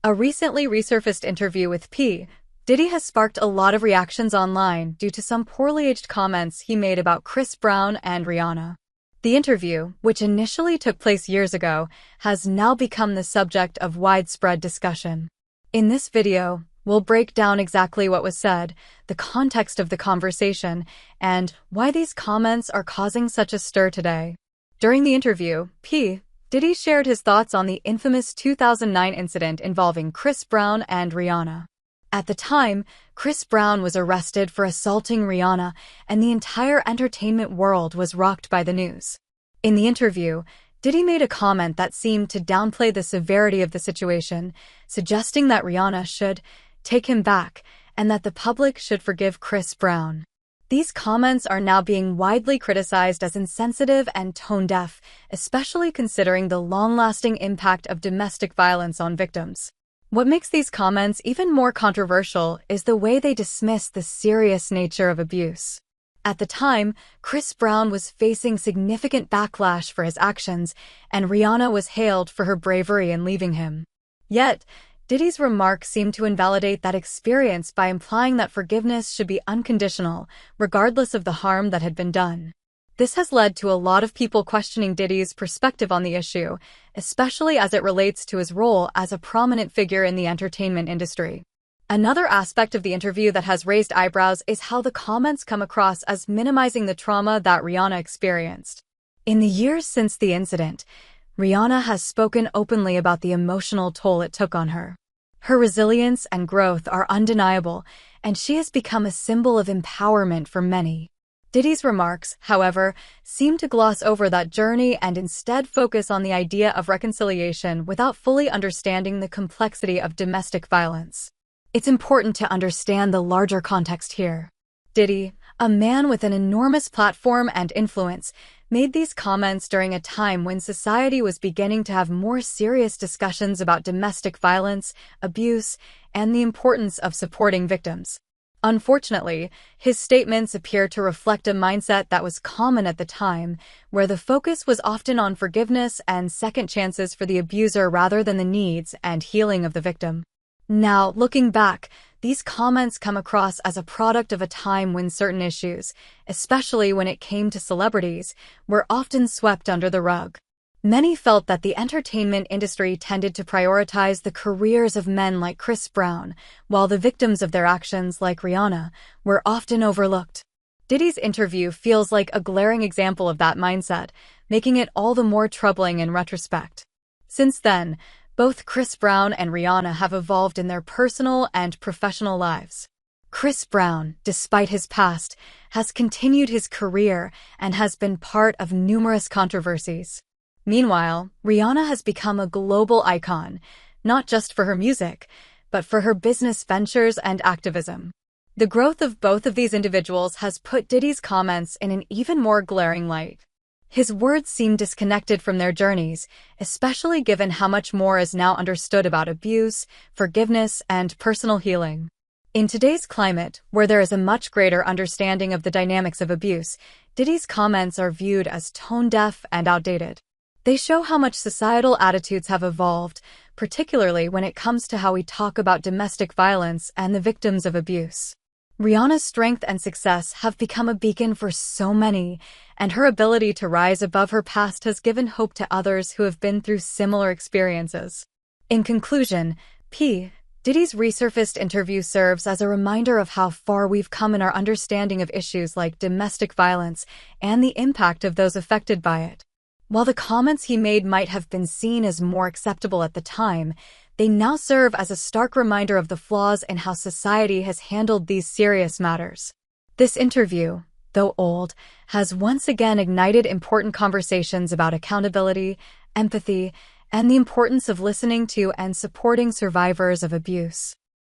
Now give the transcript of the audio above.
A recently resurfaced interview with Diddy has sparked a lot of reactions online due to some poorly aged comments he made about Chris Brown and Rihanna. The interview, which initially took place years ago, has now become the subject of widespread discussion. In this video, we'll break down exactly what was said, the context of the conversation, and why these comments are causing such a stir today. During the interview, Diddy shared his thoughts on the infamous 2009 incident involving Chris Brown and Rihanna. At the time, Chris Brown was arrested for assaulting Rihanna, and the entire entertainment world was rocked by the news. In the interview, Diddy made a comment that seemed to downplay the severity of the situation, suggesting that Rihanna should take him back and that the public should forgive Chris Brown. These comments are now being widely criticized as insensitive and tone-deaf, especially considering the long-lasting impact of domestic violence on victims. What makes these comments even more controversial is the way they dismiss the serious nature of abuse. At the time, Chris Brown was facing significant backlash for his actions, and Rihanna was hailed for her bravery in leaving him. Yet, Diddy's remarks seem to invalidate that experience by implying that forgiveness should be unconditional, regardless of the harm that had been done. This has led to a lot of people questioning Diddy's perspective on the issue, especially as it relates to his role as a prominent figure in the entertainment industry. Another aspect of the interview that has raised eyebrows is how the comments come across as minimizing the trauma that Rihanna experienced. In the years since the incident, Rihanna has spoken openly about the emotional toll it took on her. Her resilience and growth are undeniable, and she has become a symbol of empowerment for many. Diddy's remarks, however, seem to gloss over that journey and instead focus on the idea of reconciliation without fully understanding the complexity of domestic violence. It's important to understand the larger context here. Diddy, a man with an enormous platform and influence, made these comments during a time when society was beginning to have more serious discussions about domestic violence, abuse, and the importance of supporting victims. Unfortunately, his statements appear to reflect a mindset that was common at the time, where the focus was often on forgiveness and second chances for the abuser rather than the needs and healing of the victim. Now, looking back, these comments come across as a product of a time when certain issues, especially when it came to celebrities, were often swept under the rug. Many felt that the entertainment industry tended to prioritize the careers of men like Chris Brown, while the victims of their actions, like Rihanna, were often overlooked. Diddy's interview feels like a glaring example of that mindset, making it all the more troubling in retrospect. Since then, both Chris Brown and Rihanna have evolved in their personal and professional lives. Chris Brown, despite his past, has continued his career and has been part of numerous controversies. Meanwhile, Rihanna has become a global icon, not just for her music, but for her business ventures and activism. The growth of both of these individuals has put Diddy's comments in an even more glaring light. His words seem disconnected from their journeys, especially given how much more is now understood about abuse, forgiveness, and personal healing. In today's climate, where there is a much greater understanding of the dynamics of abuse, Diddy's comments are viewed as tone-deaf and outdated. They show how much societal attitudes have evolved, particularly when it comes to how we talk about domestic violence and the victims of abuse. Rihanna's strength and success have become a beacon for so many, and her ability to rise above her past has given hope to others who have been through similar experiences. In conclusion, Diddy's resurfaced interview serves as a reminder of how far we've come in our understanding of issues like domestic violence and the impact of those affected by it. While the comments he made might have been seen as more acceptable at the time, they now serve as a stark reminder of the flaws in how society has handled these serious matters. This interview, though old, has once again ignited important conversations about accountability, empathy, and the importance of listening to and supporting survivors of abuse.